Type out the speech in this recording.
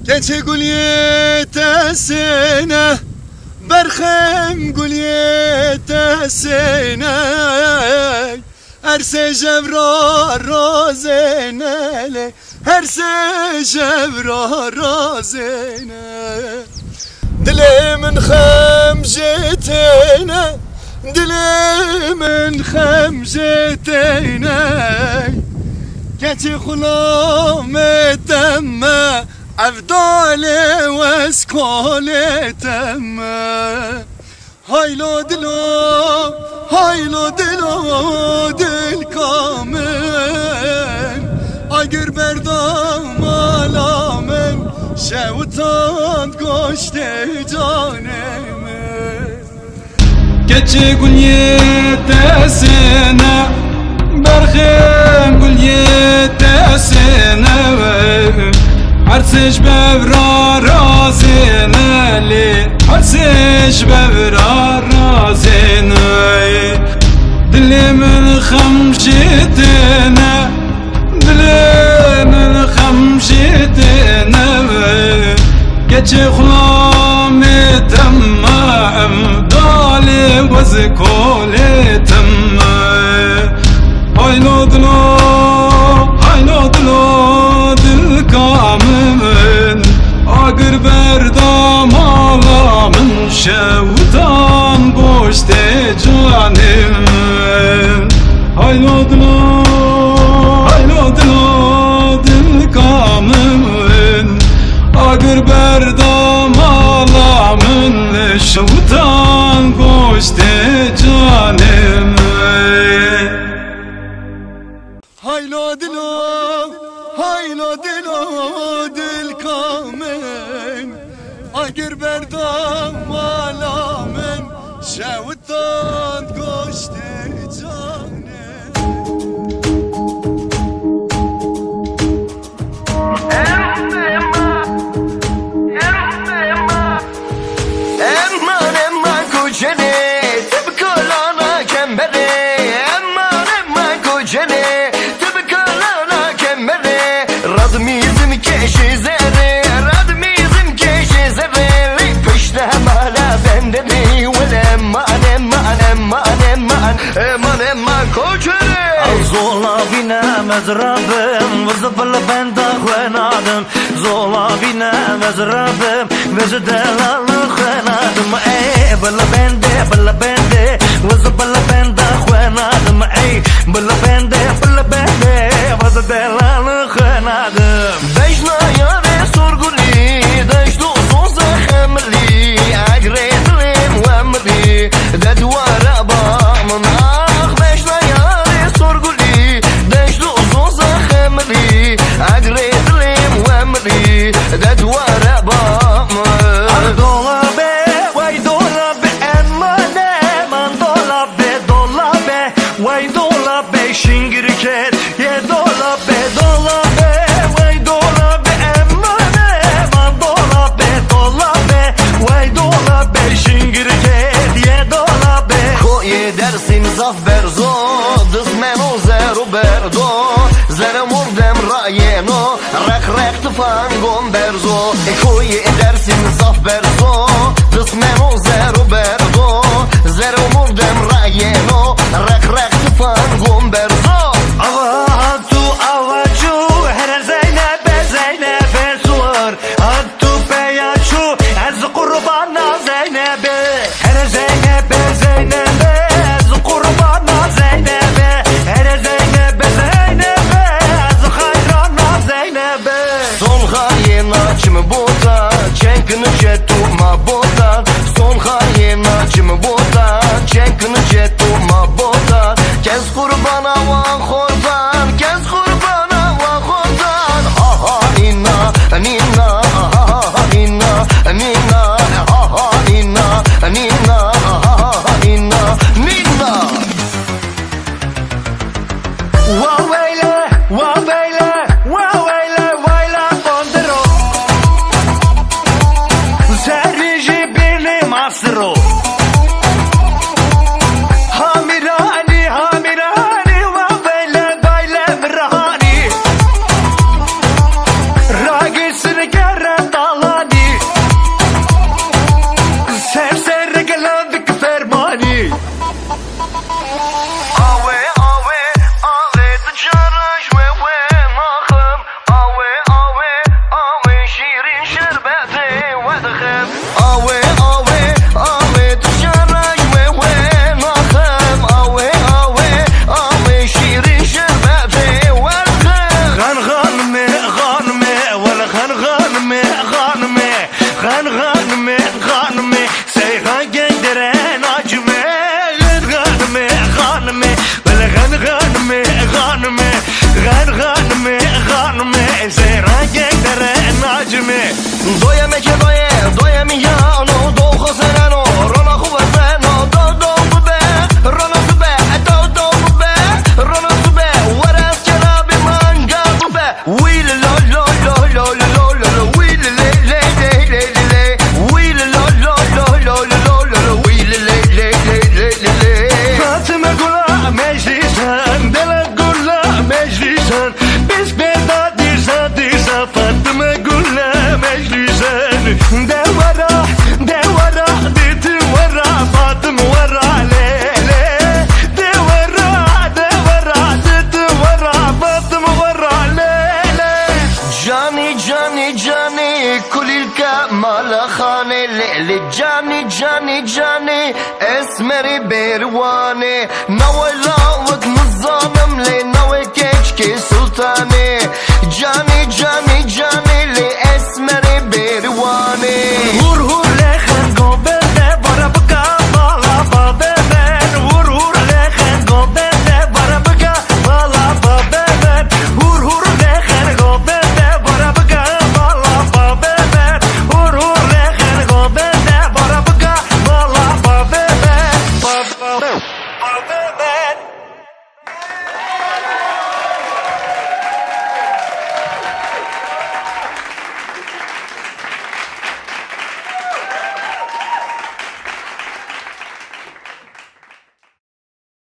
Keçi gulyetesine berxem gulyetesine her secevra razenele her secevra razene dilimin xemjetine dilimin xemjetine keçi xulam etemme Evdale veskale temme Haylo dil kamen Agir berdam alamen Şevtan koşte caneme Keçi gulyetesine Berxem gulyetesine Harsiş bevra razineli Harsiş bevra razineli Dilimin xemjetine Dilimin xemjetine Keçi xulam etemme Emdali vezkol etemme Haylo dilo kamımın Agır berdam ağlamın Şevdan boşte canımın Haylo dilo dil kamımın Agır berdam ağlamın Şevdan boşte canımın Haylo dilo dil kamen Agir berdam alamen Şevtan koşte canem Emman kocene tıpkı lana kembere Emman kocene tıpkı lana kembere Radmizm keşizere Radmizm keşizere Peşte hala bende değil Emman kocene Zola bina mezrabım Vızıbıl bende kwenadım Zola bina mezrabım Vızıdelalı kwenadım Bılı bende Vızıbıl bende kwenadım Bılı bende Vızıdelalı kwenadım Dejna yare sorguli Dejdu zoza xemli Agredlim vemli Dedwara bağımın Ah dejna yare sorguli Dejdu zoza xemli Agredlim vemli Dedwara bağımın Dola be, vay dola be Eman dola be Vay dola be şingirket Ye dola be Vay dola be Eman dola be Vay dola be şingirket Ye dola be Koye dersin zaf berzo Dızmeno zero berdo Zero murdem rayeno Rek tıfangon berzo Koye dersin zaf berzo Dızmeno zero berdo Zero murdem rayeno Rek tıfangon berzo Avatu avacu Her Zeynep'e suar Attu peyaçu Ez kurbana Zeynep'e Her Zeynep'e Ez kurbana Zeynep'e Her Zeynep'e Ez hayrana Zeynep'e Son hayena çimi bota Çenkini çetuma bota Son hayena çimi bota Çenkini çetuma bota Kez kurbana var جمي دويا مكي دويا ميانو دو خسرانو رونا خوبا زانو دو ببا رونا زبا دو ببا رونا زبا وراس كلابي مانجا ببا ويل لو لو لو لو لو لو ويل لي لي لي لي لي ويل لو لو لو لو لو لو ويل لي لي لي لي فاطمة قولا مجلسان دلت قولا مجلسان بس بيدا ديزا فاطمة قولا مجلسان دورا ديت ورا فاطمة ورا ليلي دورا ديت ورا فاطمة ورا ليلي جاني كل الكمال خاني ليلي جاني اسمري بيرواني ناوي لاوك مظالم لي ناوي كيشكي سلطاني